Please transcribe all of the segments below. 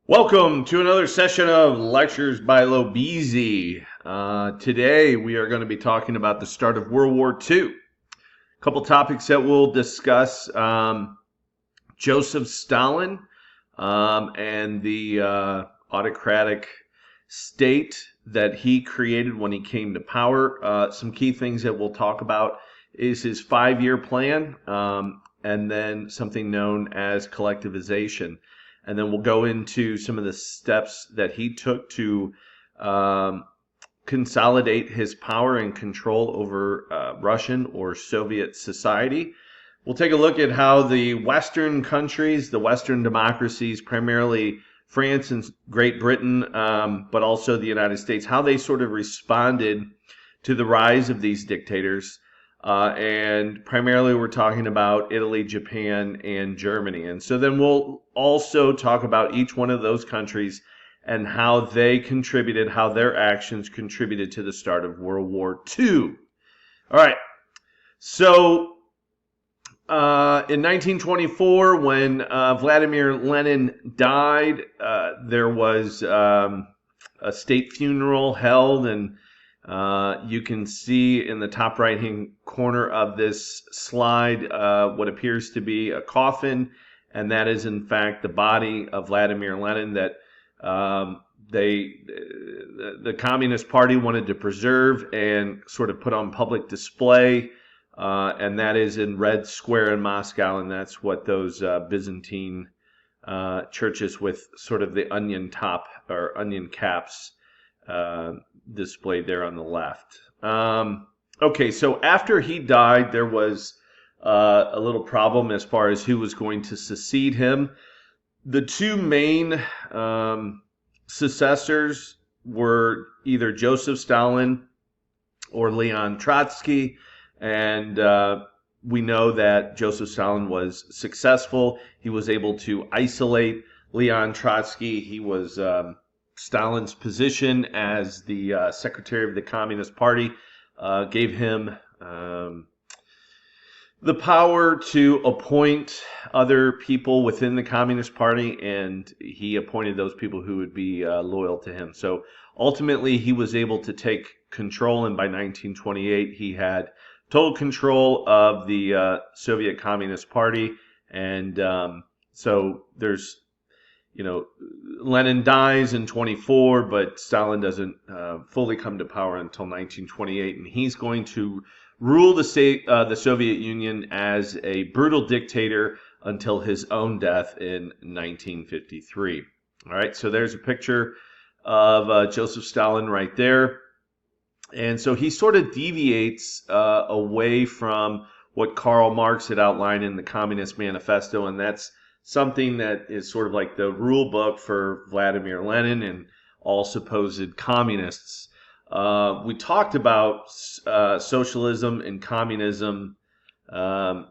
Welcome to another session of Lectures by Lobezi. Today we are going to be talking about the start of World War II. A couple topics that we'll discuss. Joseph Stalin and the autocratic state that he created when he came to power. Some key things that we'll talk about is his 5-year plan, and then something known as collectivization. And then we'll go into some of the steps that he took to consolidate his power and control over Russian or Soviet society. We'll take a look at how the Western countries, the Western democracies, primarily France and Great Britain, but also the United States, how they sort of responded to the rise of these dictators. And primarily we're talking about Italy, Japan, and Germany. And so then we'll also talk about each one of those countries and how they contributed, how their actions contributed to the start of World War II. All right. So in 1924, when Vladimir Lenin died, there was a state funeral held, and you can see in the top right-hand corner of this slide what appears to be a coffin, and that is in fact the body of Vladimir Lenin that the Communist Party wanted to preserve and sort of put on public display, and that is in Red Square in Moscow, and that's what those Byzantine churches with sort of the onion top or onion caps displayed there on the left. Okay, so after he died, there was a little problem as far as who was going to succeed him. The two main successors were either Joseph Stalin or Leon Trotsky, and we know that Joseph Stalin was successful. He was able to isolate Leon Trotsky. He was Stalin's position as the secretary of the Communist Party gave him the power to appoint other people within the Communist Party, and he appointed those people who would be loyal to him. So ultimately, he was able to take control, and by 1928, he had total control of the Soviet Communist Party. And so there's Lenin dies in 24, but Stalin doesn't fully come to power until 1928, and he's going to rule the Soviet Union as a brutal dictator until his own death in 1953. All right, so there's a picture of Joseph Stalin right there. And so he sort of deviates away from what Karl Marx had outlined in the Communist Manifesto, and that's something that is sort of like the rule book for Vladimir Lenin and all supposed communists. We talked about socialism and communism, a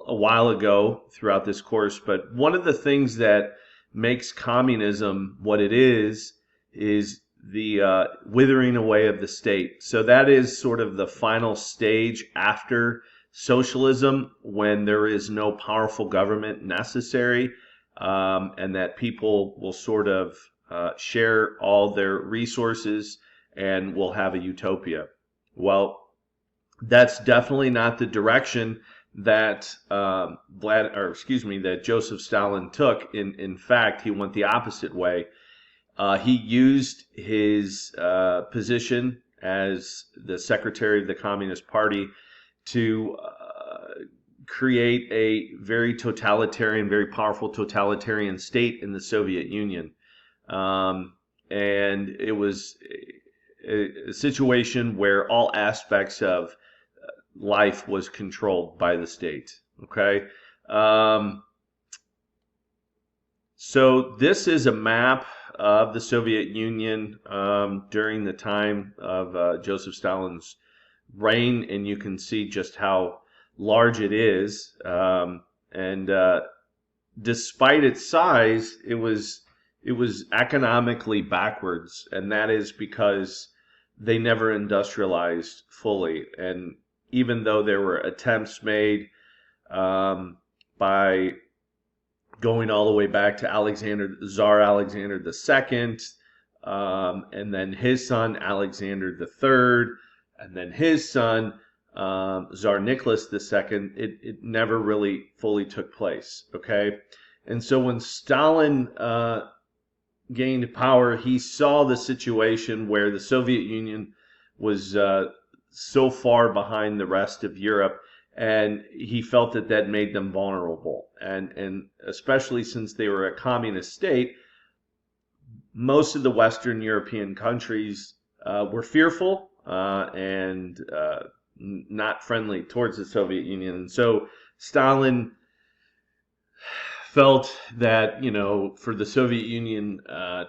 while ago throughout this course, but one of the things that makes communism what it is the withering away of the state. So that is sort of the final stage after socialism, when there is no powerful government necessary, and that people will sort of share all their resources and will have a utopia. Well, that's definitely not the direction that that Joseph Stalin took. In fact, he went the opposite way. He used his position as the secretary of the Communist Party to create a very totalitarian, very powerful totalitarian state in the Soviet Union. And it was a situation where all aspects of life was controlled by the state. Okay. So this is a map of the Soviet Union during the time of Joseph Stalin's reign, and you can see just how large it is. And despite its size, it was economically backwards, and that is because they never industrialized fully. And even though there were attempts made by going all the way back to Tsar Alexander II, and then his son Alexander III, and then his son Tsar Nicholas II. It never really fully took place. Okay, and so when Stalin gained power, he saw the situation where the Soviet Union was so far behind the rest of Europe, and he felt that that made them vulnerable. And especially since they were a communist state, most of the Western European countries were fearful and not friendly towards the Soviet Union. And so Stalin felt that, for the Soviet Union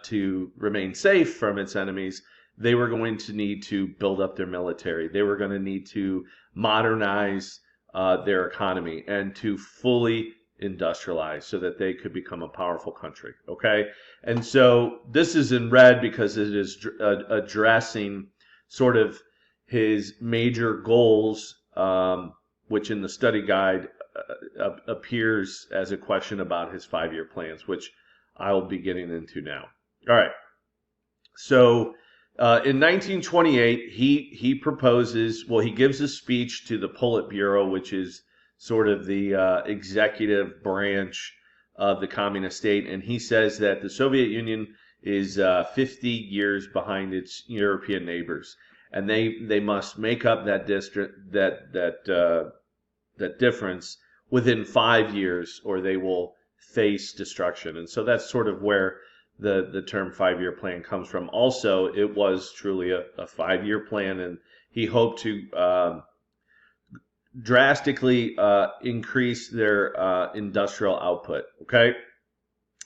to remain safe from its enemies, they were going to need to build up their military. They were going to need to modernize their economy and to fully industrialize so that they could become a powerful country. Okay, and so this is in red because it is addressing sort of his major goals, which in the study guide appears as a question about his 5-year plans, which I'll be getting into now. All right. So in 1928, he proposes, well, he gives a speech to the Politburo, which is sort of the executive branch of the communist state, and he says that the Soviet Union is 50 years behind its European neighbors, and they must make up that that difference within 5 years, or they will face destruction. And so that's sort of where the term 5-year plan comes from. Also, it was truly a 5-year plan, and he hoped to drastically increase their industrial output. Okay,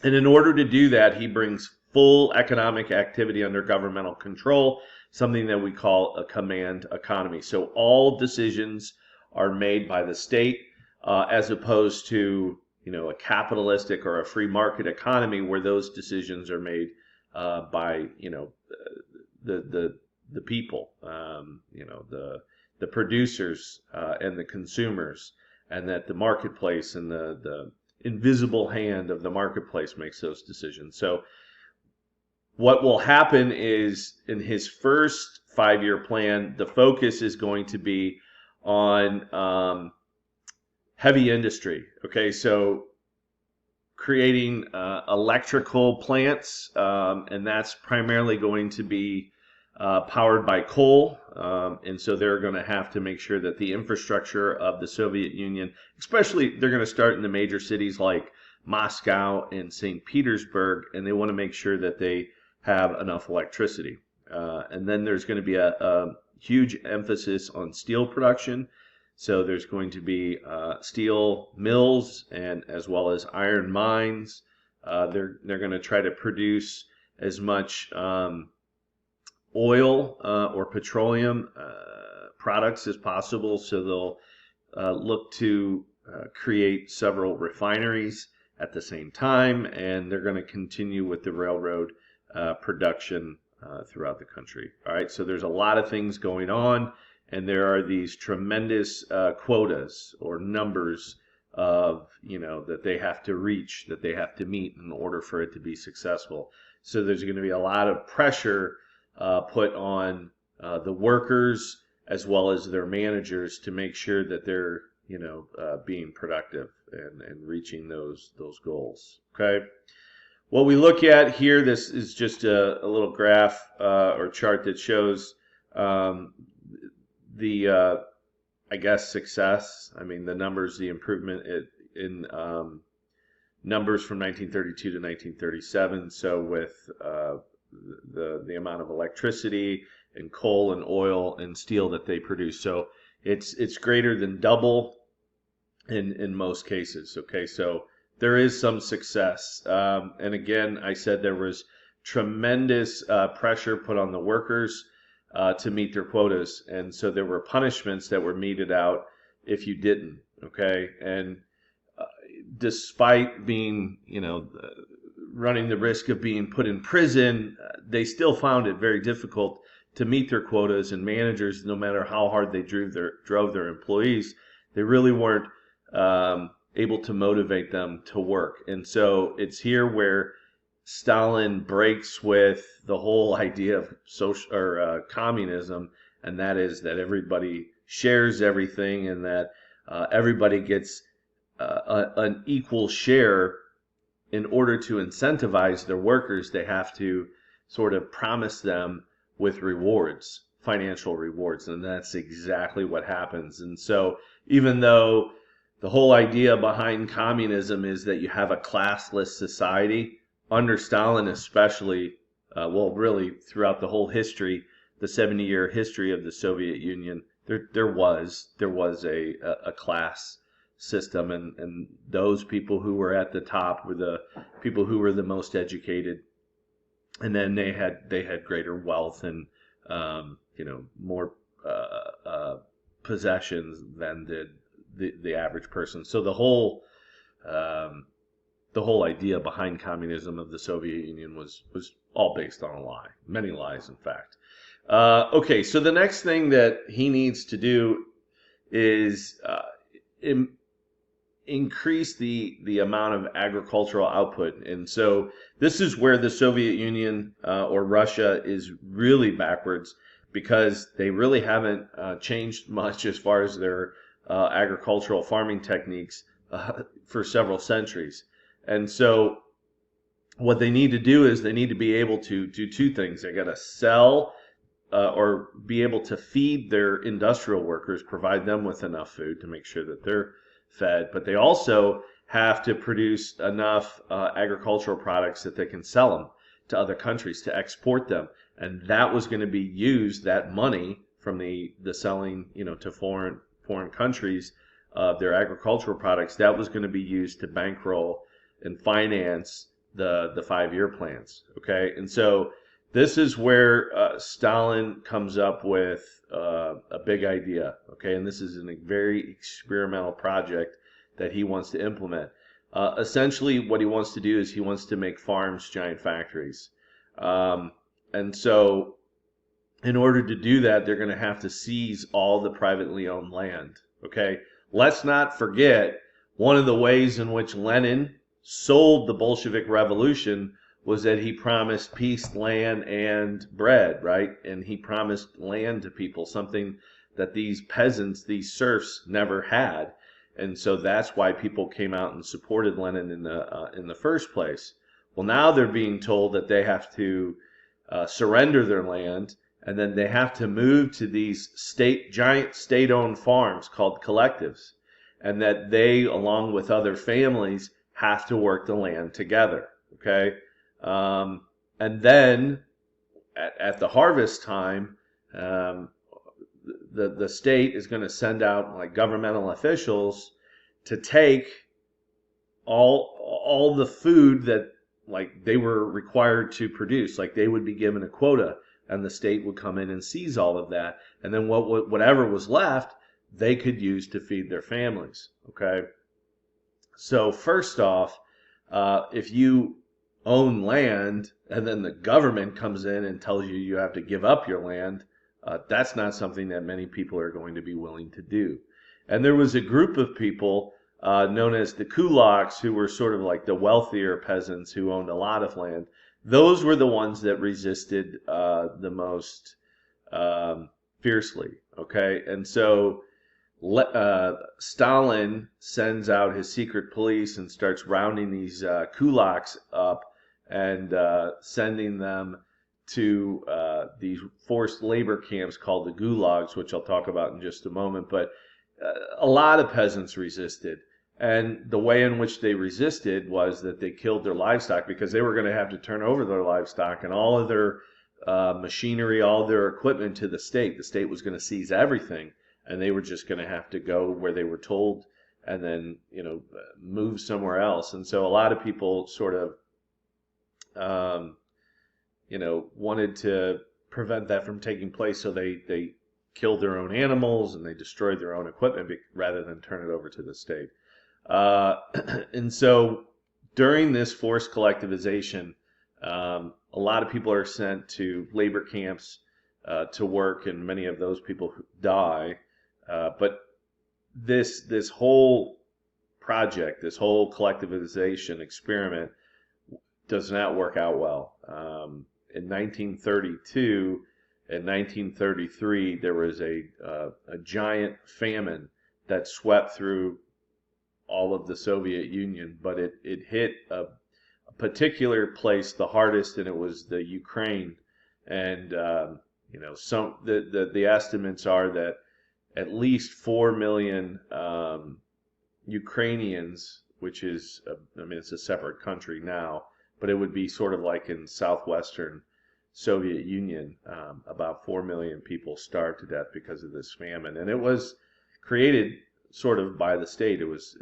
and in order to do that, he brings full economic activity under governmental control, something that we call a command economy. So all decisions are made by the state, as opposed to a capitalistic or a free market economy where those decisions are made by the people, the producers and the consumers, and that the marketplace and the invisible hand of the marketplace makes those decisions. So what will happen is in his first 5-year plan, the focus is going to be on heavy industry. Okay, so creating electrical plants, and that's primarily going to be powered by coal, and so they're going to have to make sure that the infrastructure of the Soviet Union, especially they're going to start in the major cities like Moscow and St. Petersburg, and they want to make sure that they have enough electricity. And then there's going to be a huge emphasis on steel production. So there's going to be steel mills and as well as iron mines. They're going to try to produce as much oil or petroleum products as possible. So they'll look to create several refineries at the same time, and they're going to continue with the railroad production throughout the country. All right, so there's a lot of things going on, and there are these tremendous quotas or numbers of that they have to reach, that they have to meet in order for it to be successful. So there's going to be a lot of pressure put on the workers as well as their managers to make sure that they're being productive and reaching those goals. Okay. What we look at here, this is just a little graph or chart that shows the I guess success. I mean the numbers, the improvement in numbers from 1932 to 1937. So with the amount of electricity and coal and oil and steel that they produce, so it's greater than double in most cases. Okay, so there is some success, and again, I said there was tremendous pressure put on the workers to meet their quotas, and so there were punishments that were meted out if you didn't. Okay, and despite being running the risk of being put in prison, they still found it very difficult to meet their quotas, and managers, no matter how hard they drove their employees, they really weren't able to motivate them to work. And so it's here where Stalin breaks with the whole idea of social or communism, and that is that everybody shares everything, and that everybody gets an equal share. In order to incentivize their workers, they have to sort of promise them with rewards, financial rewards, and that's exactly what happens. And so even though the whole idea behind communism is that you have a classless society, under Stalin especially, well, really throughout the whole history, the 70-year history of the Soviet Union, there was a class system, and those people who were at the top were the people who were the most educated, and then they had greater wealth and more possessions than did the average person. So the whole idea behind communism of the Soviet Union was all based on a lie, many lies, in fact. Okay, so the next thing that he needs to do is increase the amount of agricultural output. And so this is where the Soviet Union or Russia is really backwards, because they really haven't changed much as far as their agricultural farming techniques for several centuries. And so what they need to do is they need to be able to do two things. They got to sell or be able to feed their industrial workers, provide them with enough food to make sure that they're fed, but they also have to produce enough agricultural products that they can sell them to other countries, to export them. And that was going to be used, that money from the selling, to foreign countries of their agricultural products, that was going to be used to bankroll and finance the 5-year plans. Okay, and so this is where Stalin comes up with a big idea. Okay, and this is a very experimental project that he wants to implement. Essentially, what he wants to do is he wants to make farms giant factories. And so in order to do that, they're going to have to seize all the privately owned land. Okay, let's not forget, one of the ways in which Lenin sold the Bolshevik Revolution was that he promised peace, land, and bread, right? And he promised land to people, something that these peasants, these serfs, never had. And so that's why people came out and supported Lenin in the first place. Well, now they're being told that they have to surrender their land, and then they have to move to these giant state-owned farms called collectives, and that they, along with other families, have to work the land together. Okay, and then at the harvest time, the state is going to send out like governmental officials to take all the food that like they were required to produce. Like they would be given a quota, and the state would come in and seize all of that, and then whatever was left, they could use to feed their families. Okay, so first off, if you own land and then the government comes in and tells you you have to give up your land, that's not something that many people are going to be willing to do. And there was a group of people known as the kulaks, who were sort of like the wealthier peasants who owned a lot of land. Those were the ones that resisted the most fiercely. Okay, and so Stalin sends out his secret police and starts rounding these kulaks up and sending them to these forced labor camps called the gulags, which I'll talk about in just a moment. But a lot of peasants resisted. And the way in which they resisted was that they killed their livestock, because they were going to have to turn over their livestock and all of their machinery, all of their equipment to the state. The state was going to seize everything, and they were just going to have to go where they were told and then, move somewhere else. And so a lot of people sort of, wanted to prevent that from taking place. So they killed their own animals and they destroyed their own equipment rather than turn it over to the state. And so during this forced collectivization, a lot of people are sent to labor camps to work, and many of those people die. But this whole project, this whole collectivization experiment, does not work out well. In 1932 and 1933, there was a giant famine that swept through all of the Soviet Union, but it hit a particular place the hardest, and it was the Ukraine. And the estimates are that at least 4 million Ukrainians, which is it's a separate country now, but it would be sort of like in southwestern Soviet Union, about 4 million people starved to death because of this famine, and it was created sort of by the state. It was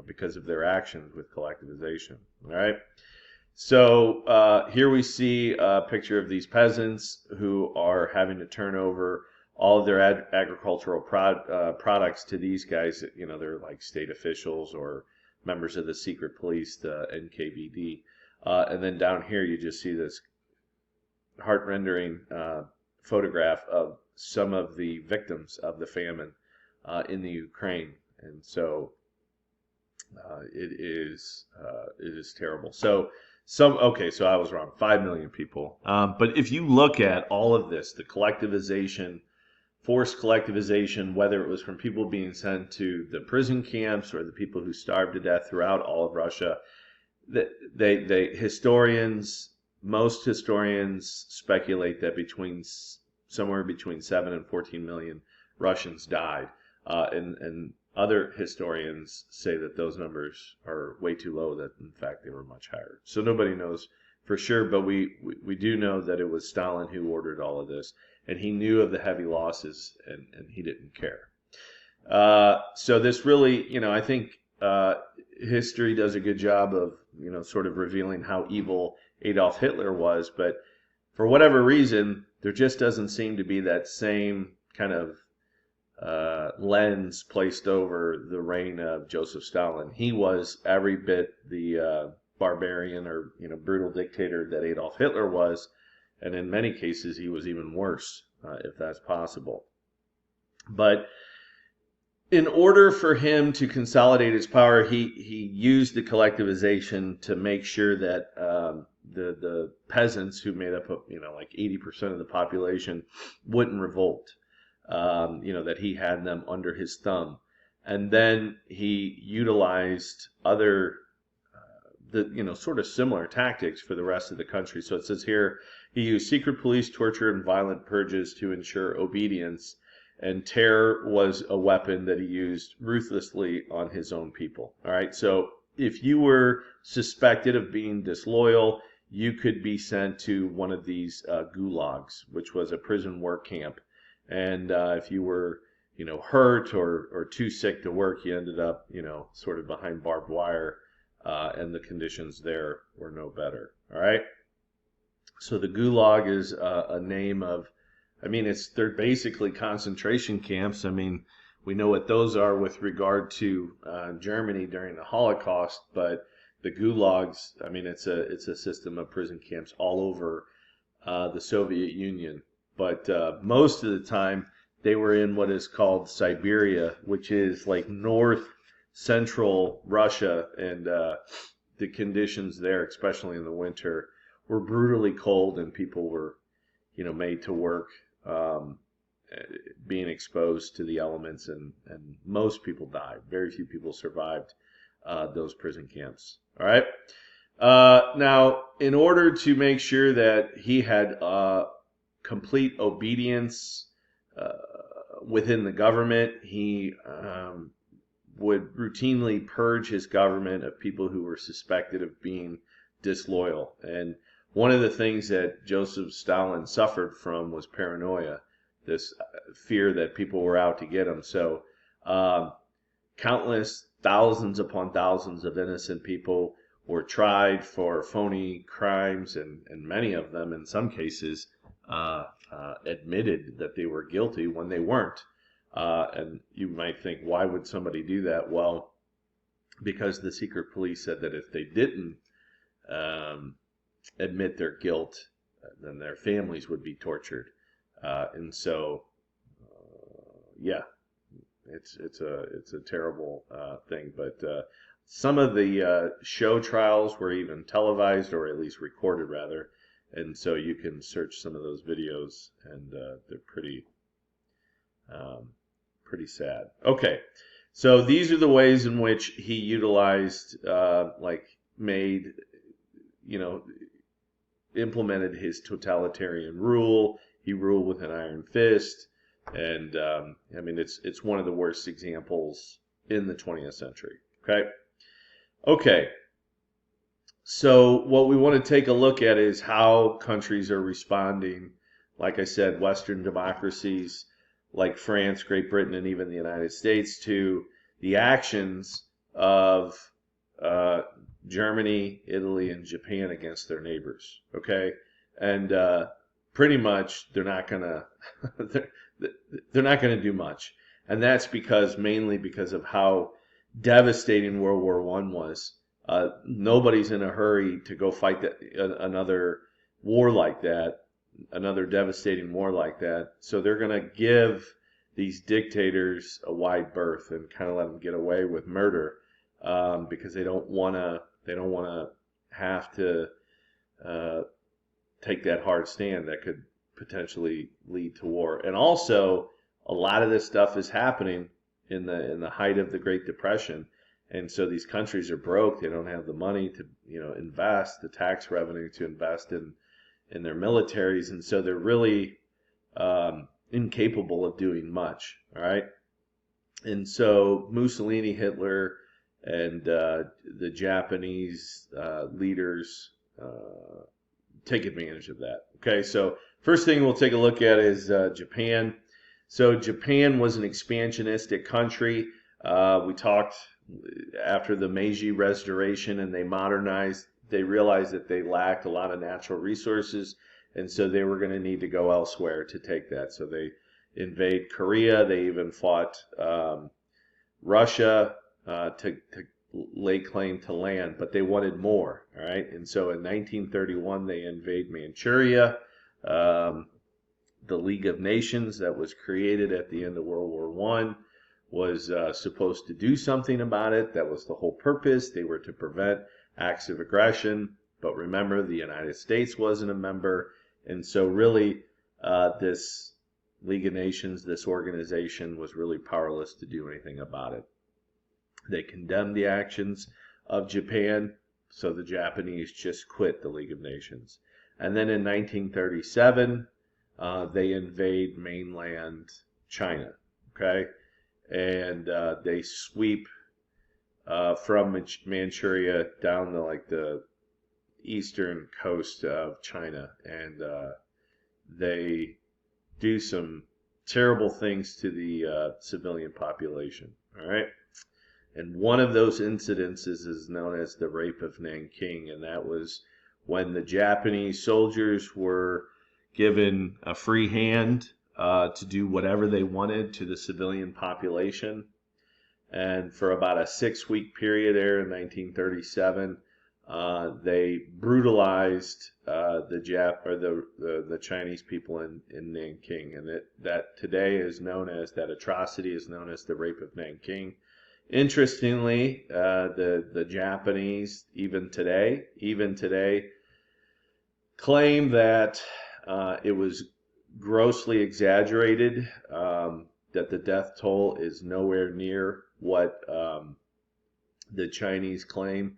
because of their actions with collectivization. All right. So here we see a picture of these peasants who are having to turn over all of their agricultural products to these guys. They're like state officials or members of the secret police, the NKVD. And then down here, you just see this heart-rendering photograph of some of the victims of the famine in the Ukraine. And so it is terrible. So so I was wrong. 5 million people. But if you look at all of this, the collectivization, forced collectivization, whether it was from people being sent to the prison camps or the people who starved to death throughout all of Russia, most historians speculate that somewhere between 7 and 14 million Russians died, and other historians say that those numbers are way too low, that in fact they were much higher. So nobody knows for sure, but we do know that it was Stalin who ordered all of this, and he knew of the heavy losses, and he didn't care. So this really, I think history does a good job of, sort of revealing how evil Adolf Hitler was, but for whatever reason, there just doesn't seem to be that same kind of lens placed over the reign of Joseph Stalin. He was every bit the barbarian or brutal dictator that Adolf Hitler was, and in many cases he was even worse, if that's possible. But in order for him to consolidate his power, he used the collectivization to make sure that the peasants, who made up like 80% of the population, wouldn't revolt. That he had them under his thumb. And then he utilized other, sort of similar tactics for the rest of the country. So it says here, he used secret police, torture, and violent purges to ensure obedience. And terror was a weapon that he used ruthlessly on his own people. All right. So if you were suspected of being disloyal, you could be sent to one of these gulags, which was a prison work camp. And if you were, hurt or too sick to work, you ended up, sort of behind barbed wire, and the conditions there were no better. All right. So the gulag is a name of, they're basically concentration camps. We know what those are with regard to Germany during the Holocaust, but the gulags, it's a system of prison camps all over the Soviet Union. But most of the time, they were in what is called Siberia, which is like north central Russia, and the conditions there, especially in the winter, were brutally cold, and people were, made to work, being exposed to the elements, and most people died. Very few people survived those prison camps. All right. Now, in order to make sure that he had complete obedience within the government, he would routinely purge his government of people who were suspected of being disloyal. And one of the things that Joseph Stalin suffered from was paranoia, this fear that people were out to get him. So countless, thousands upon thousands of innocent people were tried for phony crimes, and many of them, in some cases, admitted that they were guilty when they weren't. And you might think, why would somebody do that? Well, because the secret police said that if they didn't admit their guilt, then their families would be tortured. And so, It's a terrible thing. But some of the show trials were even televised, or at least recorded, rather. And so you can search some of those videos, and they're pretty sad. Okay, so these are the ways in which he utilized, made, implemented his totalitarian rule. He ruled with an iron fist, and it's one of the worst examples in the 20th century. Okay. So what we want to take a look at is how countries are responding. Like I said, Western democracies like France, Great Britain, and even the United States, to the actions of Germany, Italy, and Japan against their neighbors. Okay, and pretty much they're not gonna they're not gonna do much, and that's mainly because of how devastating World War I was. Nobody's in a hurry to go fight another war like that, another devastating war like that. So they're going to give these dictators a wide berth and kind of let them get away with murder, because they don't want to have to take that hard stand that could potentially lead to war. And also, a lot of this stuff is happening in the height of the Great Depression. And so these countries are broke. They don't have the money to, invest, the tax revenue to invest in their militaries. And so they're really incapable of doing much. All right. And so Mussolini, Hitler, and the Japanese leaders take advantage of that. Okay. So first thing we'll take a look at is Japan. So Japan was an expansionistic country. We talked after the Meiji Restoration, and they modernized. They realized that they lacked a lot of natural resources, and so they were going to need to go elsewhere to take that. So they invade Korea. They even fought Russia to lay claim to land, but they wanted more. All right, and so in 1931 they invade Manchuria. The League of Nations that was created at the end of World War I was supposed to do something about it. That was the whole purpose. They were to prevent acts of aggression. But remember, the United States wasn't a member. And so really, this League of Nations, this organization, was really powerless to do anything about it. They condemned the actions of Japan, so the Japanese just quit the League of Nations. And then in 1937, they invade mainland China. Okay, and they sweep from Manchuria down to the eastern coast of China, and they do some terrible things to the civilian population. All right, and one of those incidences is known as the Rape of Nanking, and that was when the Japanese soldiers were given a free hand to do whatever they wanted to the civilian population. And for about a 6-week period there in 1937, they brutalized the Chinese people in Nanking, and that today is known as, that atrocity is known as the Rape of Nanking. Interestingly, the Japanese even today claim that it was grossly exaggerated, that the death toll is nowhere near what the Chinese claim.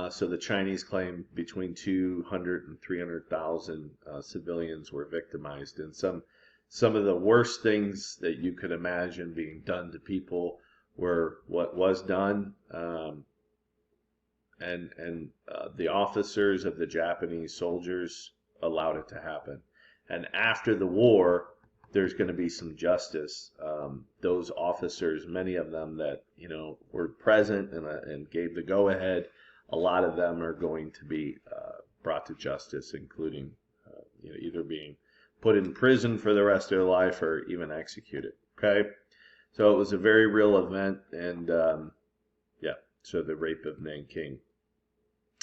So the Chinese claim between 200 and 300,000 civilians were victimized, and some of the worst things that you could imagine being done to people were what was done, and the officers of the Japanese soldiers allowed it to happen. And after the war, there's going to be some justice. Those officers, many of them that were present and gave the go-ahead, a lot of them are going to be brought to justice, including either being put in prison for the rest of their life or even executed. Okay, so it was a very real event, and so the Rape of Nanking.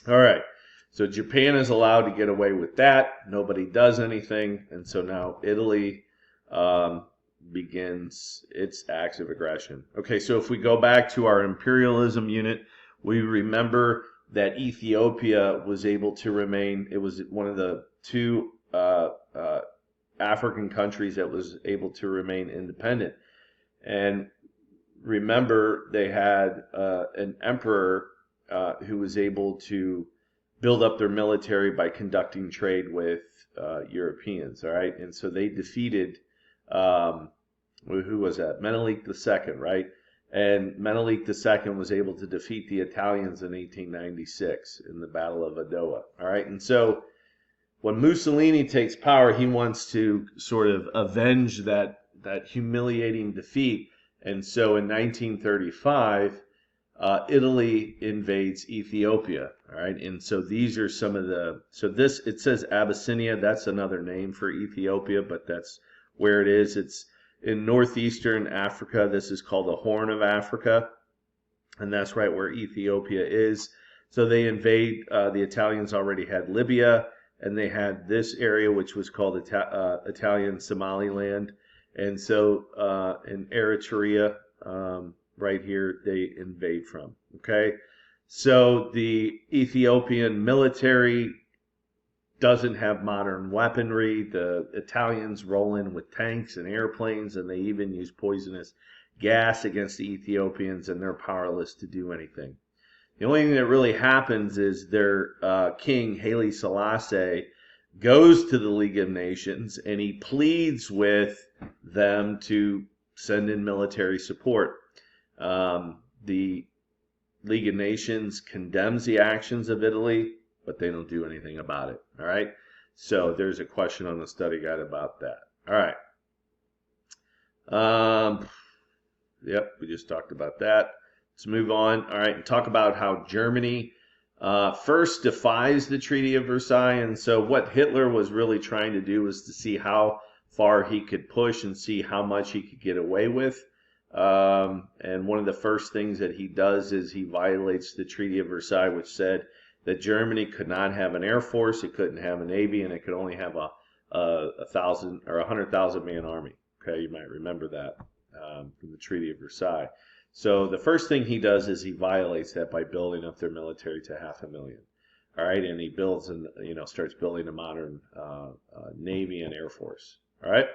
All right. So Japan is allowed to get away with that. Nobody does anything. And so now Italy begins its acts of aggression. Okay, so if we go back to our imperialism unit, we remember that Ethiopia was able to remain, it was one of the two African countries that was able to remain independent. And remember, they had an emperor who was able to build up their military by conducting trade with Europeans, all right? And so they defeated, who was that? Menelik II, right? And Menelik II was able to defeat the Italians in 1896 in the Battle of Adowa, all right? And so when Mussolini takes power, he wants to sort of avenge that humiliating defeat. And so in 1935, Italy invades Ethiopia, all right? And so these are some of the, so this, it says Abyssinia, that's another name for Ethiopia, but that's where it is. It's in northeastern Africa. This is called the Horn of Africa, and that's right where Ethiopia is. So they invade, the Italians already had Libya, and they had this area, which was called Italian Somaliland. And so in Eritrea, right here, they invade from, okay? So the Ethiopian military doesn't have modern weaponry. The Italians roll in with tanks and airplanes, and they even use poisonous gas against the Ethiopians, and they're powerless to do anything. The only thing that really happens is their king, Haile Selassie, goes to the League of Nations, and he pleads with them to send in military support. The League of Nations condemns the actions of Italy, but they don't do anything about it, all right? So there's a question on the study guide about that. All right. Yep, we just talked about that. Let's move on, all right, and talk about how Germany first defies the Treaty of Versailles. And so what Hitler was really trying to do was to see how far he could push and see how much he could get away with. And one of the first things that he does is he violates the Treaty of Versailles, which said that Germany could not have an air force, it couldn't have a navy, and it could only have a 1,000 or 100,000 man army. Okay, you might remember that from the Treaty of Versailles. So the first thing he does is he violates that by building up their military to 500,000. All right, and he builds and starts building a modern navy and air force. All right,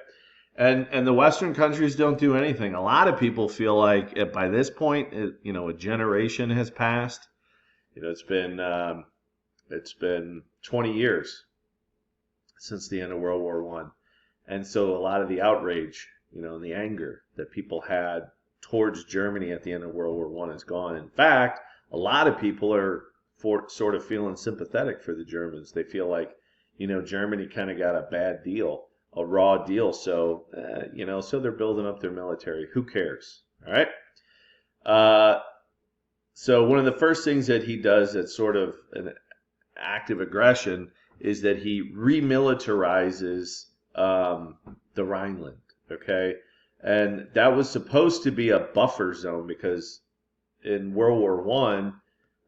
and the Western countries don't do anything. A lot of people feel like by this point, a generation has passed. It's been 20 years since the end of World War I, and so a lot of the outrage, and the anger that people had towards Germany at the end of World War I is gone. In fact, a lot of people are sort of feeling sympathetic for the Germans. They feel like, Germany kind of got a bad deal, a raw deal. So, so they're building up their military. Who cares? All right. So one of the first things that he does that's sort of an act of aggression is that he remilitarizes the Rhineland. Okay. And that was supposed to be a buffer zone because in World War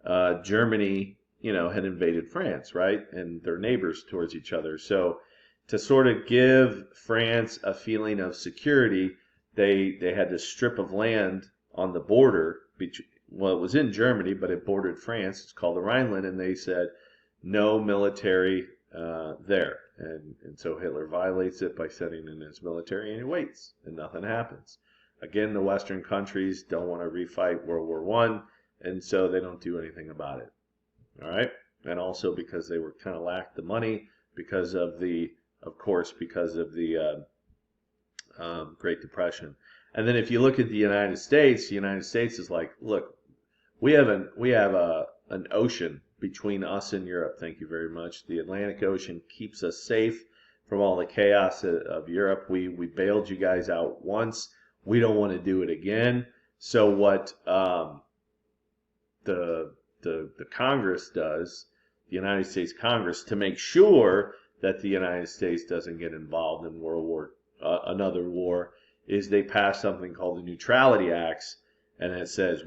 I, Germany, had invaded France, right? And they're neighbors towards each other. So to sort of give France a feeling of security, they had this strip of land on the border. Well, it was in Germany, but it bordered France. It's called the Rhineland, and they said no military there. And so Hitler violates it by sending in his military, and he waits, and nothing happens. Again, the Western countries don't want to refight World War I, and so they don't do anything about it. All right? And also because they were kind of lacked the money because of the Great Depression. And then if you look at the United States is like, look, we have an ocean between us and Europe. Thank you very much. The Atlantic Ocean keeps us safe from all the chaos of Europe. We bailed you guys out once. We don't want to do it again. So what the Congress does, the United States Congress, to make sure that the United States doesn't get involved in another war, is they pass something called the Neutrality Acts, and it says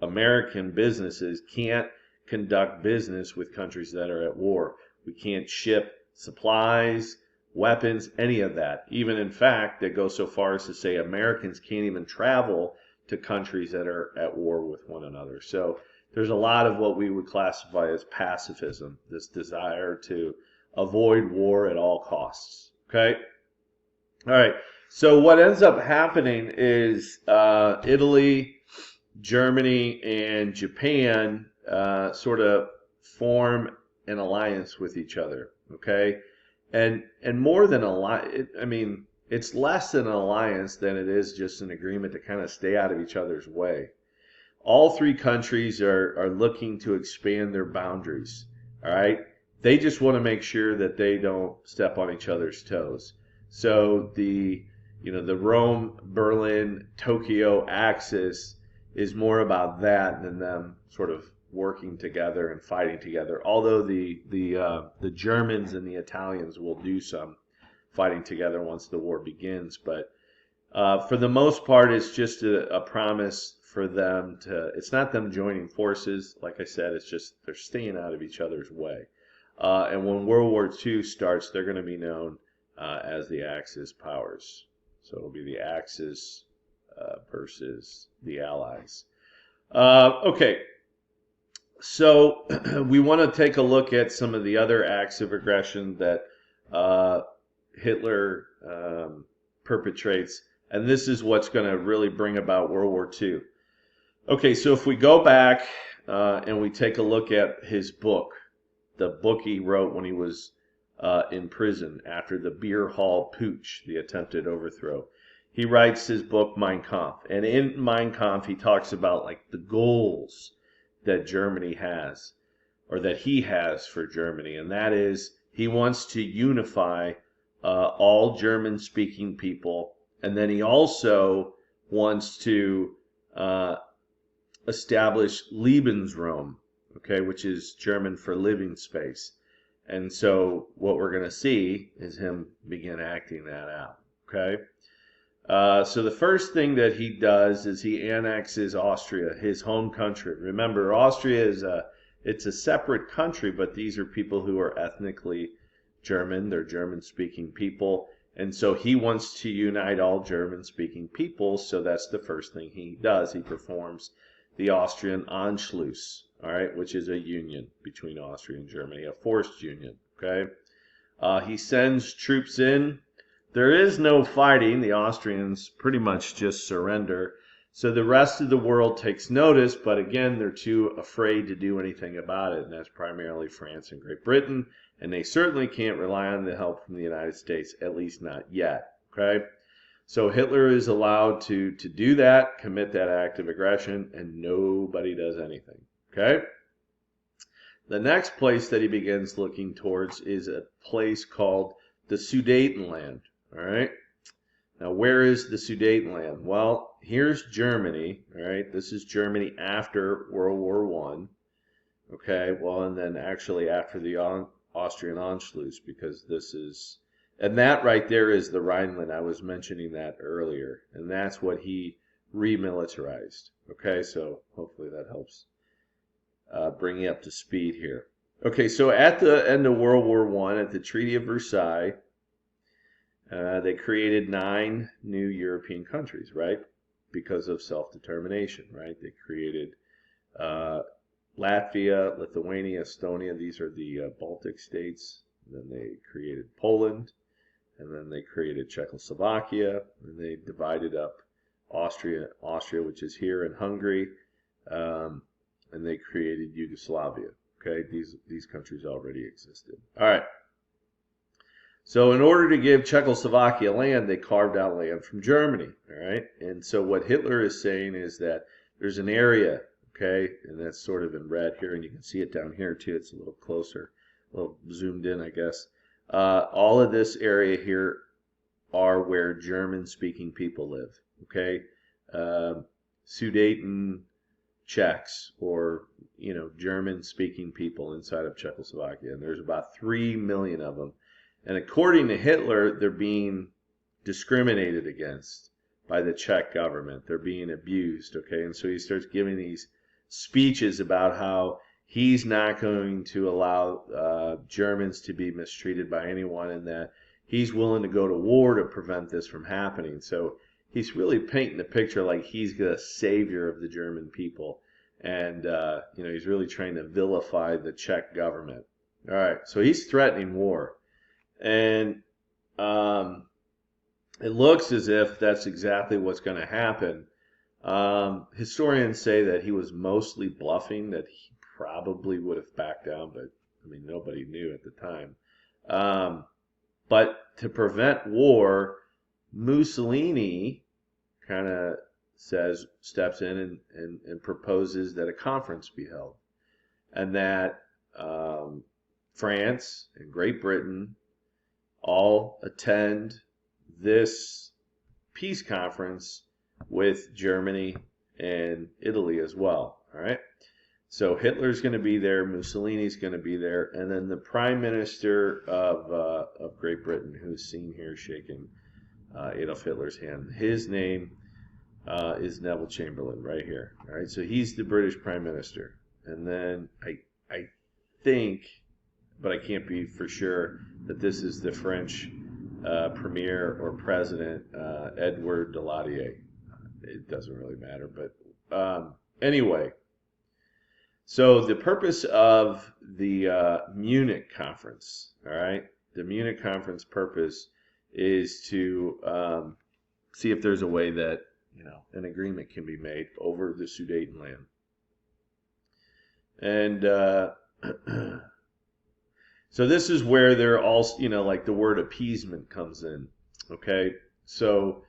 American businesses can't conduct business with countries that are at war. We can't ship supplies. weapons, any of that. Even in fact, they go so far as to say Americans can't even travel to countries that are at war with one another. So there's a lot of what we would classify as pacifism, this desire to avoid war at all costs. Okay? All right. So what ends up happening is Italy, Germany, and Japan sort of form an alliance with each other. Okay? And more than I mean, it's less an alliance than it is just an agreement to kind of stay out of each other's way. All three countries are looking to expand their boundaries. All right, they just want to make sure that they don't step on each other's toes. So the Rome, Berlin, Tokyo axis is more about that than them sort of working together and fighting together. Although the Germans and the Italians will do some fighting together once the war begins, but for the most part, it's just a promise for them to. It's not them joining forces, like I said. It's just they're staying out of each other's way. And when World War II starts, they're going to be known as the Axis powers. So it'll be the Axis versus the Allies. Okay. So we want to take a look at some of the other acts of aggression that Hitler perpetrates, and this is what's going to really bring about World War II. Okay, so if we go back and we take a look at his book, the book he wrote when he was in prison after the beer hall putsch, the attempted overthrow, he writes his book Mein Kampf, and in Mein Kampf he talks about like the goals that Germany has, or that he has for Germany, and that is he wants to unify all German-speaking people, and then he also wants to establish Lebensraum, okay, which is German for living space. And so what we're going to see is him begin acting that out, okay? So the first thing that he does is he annexes Austria, his home country. Remember, Austria is it's a separate country, but these are people who are ethnically German. They're German-speaking people. And so he wants to unite all German-speaking people, so that's the first thing he does. He performs the Austrian Anschluss, all right, which is a union between Austria and Germany, a forced union, okay? He sends troops in. There is no fighting. The Austrians pretty much just surrender. So the rest of the world takes notice, but again, they're too afraid to do anything about it, and that's primarily France and Great Britain, and they certainly can't rely on the help from the United States, at least not yet, okay? So Hitler is allowed to do that, commit that act of aggression, and nobody does anything, okay? The next place that he begins looking towards is a place called the Sudetenland. All right. Now, where is the Sudetenland? Well, here's Germany. All right. This is Germany after World War I. Okay. Well, and then actually after the Austrian Anschluss, because this is, and that right there is the Rhineland. I was mentioning that earlier, and that's what he remilitarized. Okay. So hopefully that helps bring you up to speed here. Okay. So at the end of World War I, at the Treaty of Versailles, they created 9 new European countries, right? Because of self-determination, right? They created Latvia, Lithuania, Estonia. These are the Baltic states. And then they created Poland, and then they created Czechoslovakia, and they divided up Austria, which is here, and Hungary, and they created Yugoslavia. Okay, these countries already existed. All right. So in order to give Czechoslovakia land, they carved out land from Germany, all right? And so what Hitler is saying is that there's an area, okay, and that's sort of in red here, and you can see it down here too. It's a little closer, a little zoomed in, I guess. All of this area here are where German-speaking people live, okay? Sudeten Czechs, or, German-speaking people inside of Czechoslovakia, and there's about 3 million of them. And according to Hitler, they're being discriminated against by the Czech government. They're being abused, okay? And so he starts giving these speeches about how he's not going to allow Germans to be mistreated by anyone, and that he's willing to go to war to prevent this from happening. So he's really painting the picture like he's the savior of the German people. And, he's really trying to vilify the Czech government. All right, so he's threatening war. And it looks as if that's exactly what's going to happen. Historians say that he was mostly bluffing, that he probably would have backed down, but nobody knew at the time. But to prevent war, Mussolini kind of steps in and proposes that a conference be held, and that France and Great Britain all attend this peace conference with Germany and Italy as well. All right. So Hitler's going to be there, Mussolini's going to be there, and then the Prime Minister of Great Britain, who's seen here shaking Adolf Hitler's hand. His name is Neville Chamberlain right here. All right. So he's the British Prime Minister, and then I think, but I can't be for sure, that this is the French Premier or President, Edward Daladier. It doesn't really matter, but anyway. So the purpose of the Munich conference, all right, the Munich conference purpose is to see if there's a way that, an agreement can be made over the Sudetenland. And so this is where they're all, like the word appeasement comes in, okay? So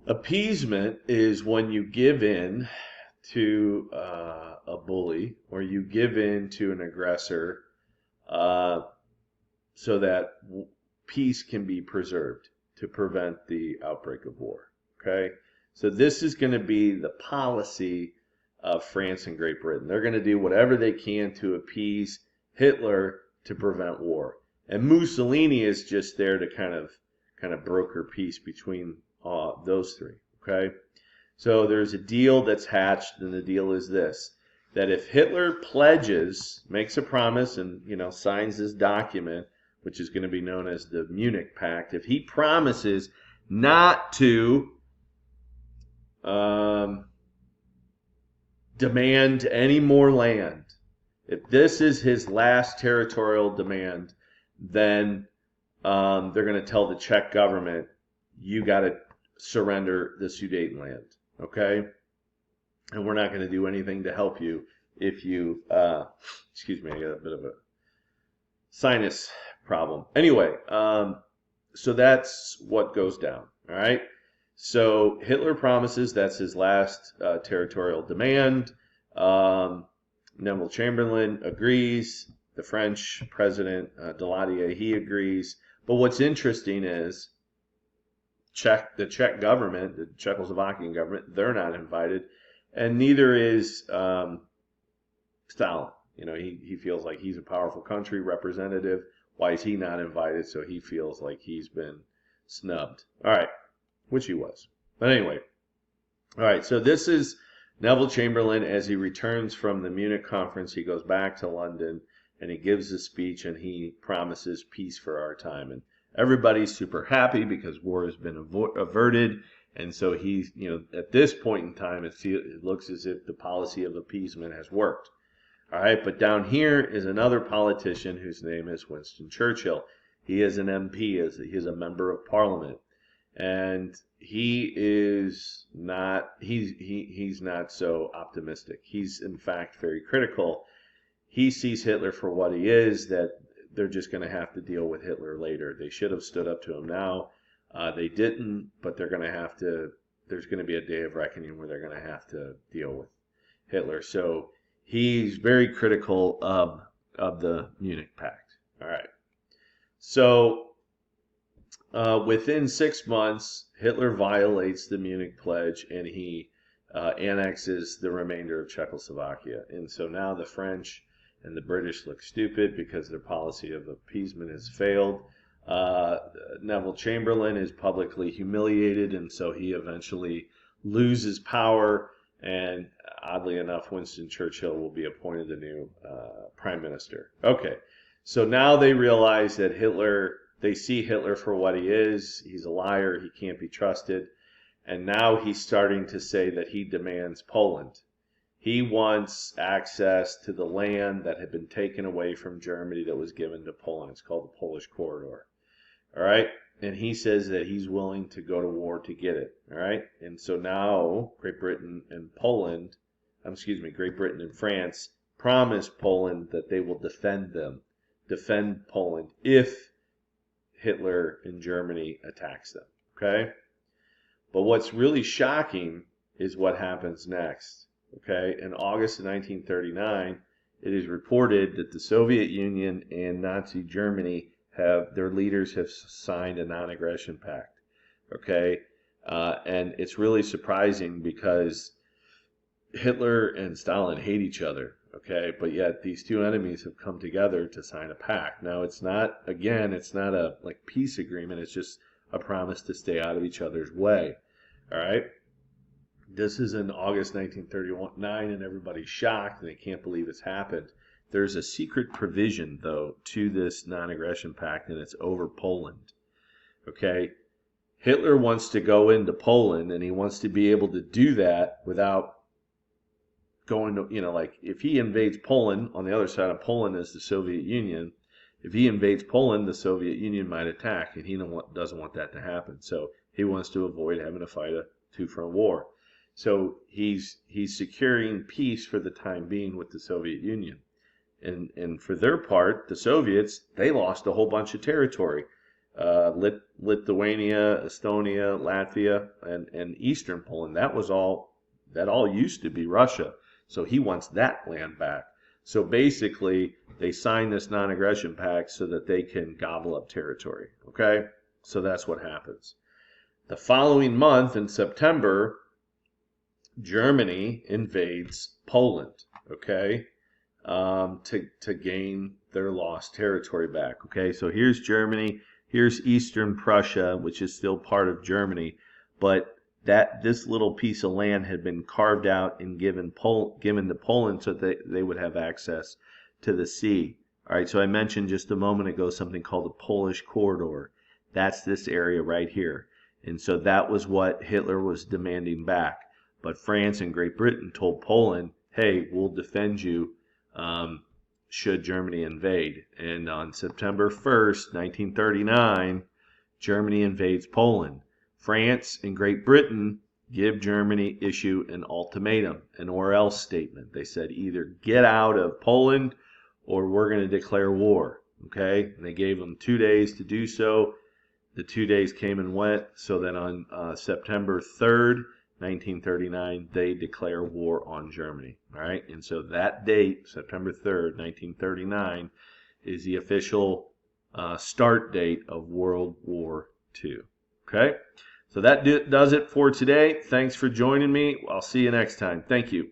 appeasement is when you give in to a bully, or you give in to an aggressor so that peace can be preserved to prevent the outbreak of war, okay? So this is going to be the policy of France and Great Britain. They're going to do whatever they can to appease Hitler to prevent war. And Mussolini is just there to kind of broker peace between those three, okay? So there's a deal that's hatched, and the deal is this, that if Hitler makes a promise and, signs this document, which is going to be known as the Munich Pact, if he promises not to demand any more land, if this is his last territorial demand, then they're going to tell the Czech government, you got to surrender the Sudetenland. Okay, and we're not going to do anything to help you if you, excuse me, I got a bit of a sinus problem. Anyway, so that's what goes down. All right, so Hitler promises that's his last territorial demand. Neville Chamberlain agrees. The French President Daladier, he agrees. But what's interesting is the Czech government, the Czechoslovakian government, they're not invited, and neither is Stalin. He feels like he's a powerful country representative. Why is he not invited? So he feels like he's been snubbed. All right, which he was. But anyway, all right, so this is Neville Chamberlain as he returns from the Munich conference. He goes back to London, and he gives a speech, and he promises peace for our time. And everybody's super happy because war has been averted. And so he's, at this point in time, it looks as if the policy of appeasement has worked. All right, but down here is another politician whose name is Winston Churchill. He is an MP, he's a member of parliament. And he is not, he's not so optimistic. He's, in fact, very critical. He sees Hitler for what he is, that they're just going to have to deal with Hitler later. They should have stood up to him now. They didn't, but they're going to have to, there's going to be a day of reckoning where they're going to have to deal with Hitler. So he's very critical of the Munich Pact. All right. So within 6 months, Hitler violates the Munich Pledge, and he annexes the remainder of Czechoslovakia. And so now the French and the British look stupid because their policy of appeasement has failed. Neville Chamberlain is publicly humiliated, and so he eventually loses power. And oddly enough, Winston Churchill will be appointed the new prime minister. Okay, so now they realize that Hitler they see Hitler for what he is. He's a liar. He can't be trusted. And now he's starting to say that he demands Poland. He wants access to the land that had been taken away from Germany that was given to Poland. It's called the Polish Corridor. All right? And he says that he's willing to go to war to get it. All right? And so now Great Britain and France promise Poland that they will defend Poland if Hitler in Germany attacks them. Okay? But what's really shocking is what happens next. Okay, in August of 1939, it is reported that the Soviet Union and Nazi Germany their leaders have signed a Non-Aggression Pact. Okay, and it's really surprising because Hitler and Stalin hate each other. Okay, but yet these two enemies have come together to sign a pact. Now it's not a like peace agreement. It's just a promise to stay out of each other's way. All right. This is in August 1939, and everybody's shocked, and they can't believe it's happened. There's a secret provision, though, to this Non-Aggression Pact, and it's over Poland. Okay? Hitler wants to go into Poland, and he wants to be able to do that without going to, like, if he invades Poland, on the other side of Poland is the Soviet Union. If he invades Poland, the Soviet Union might attack, and he doesn't want that to happen. So he wants to avoid having to fight a two-front war. So he's securing peace for the time being with the Soviet Union. And for their part, the Soviets, they lost a whole bunch of territory. Lithuania, Estonia, Latvia, and Eastern Poland, that all used to be Russia. So he wants that land back. So basically, they signed this Non-Aggression Pact so that they can gobble up territory. Okay? So that's what happens. The following month, in September, Germany invades Poland, okay, to gain their lost territory back. Okay, so here's Germany, here's Eastern Prussia, which is still part of Germany, but this little piece of land had been carved out and given to Poland so that they would have access to the sea. All right, so I mentioned just a moment ago something called the Polish Corridor. That's this area right here. And so that was what Hitler was demanding back. But France and Great Britain told Poland, hey, we'll defend you should Germany invade. And on September 1st, 1939, Germany invades Poland. France and Great Britain issue an ultimatum, an or else statement. They said either get out of Poland or we're going to declare war. Okay? And they gave them 2 days to do so. The 2 days came and went. So then on September 3rd, 1939, they declare war on Germany. All right, and so that date, September 3rd, 1939, is the official start date of World War II. Okay, so that does it for today. Thanks for joining me. I'll see you next time. Thank you.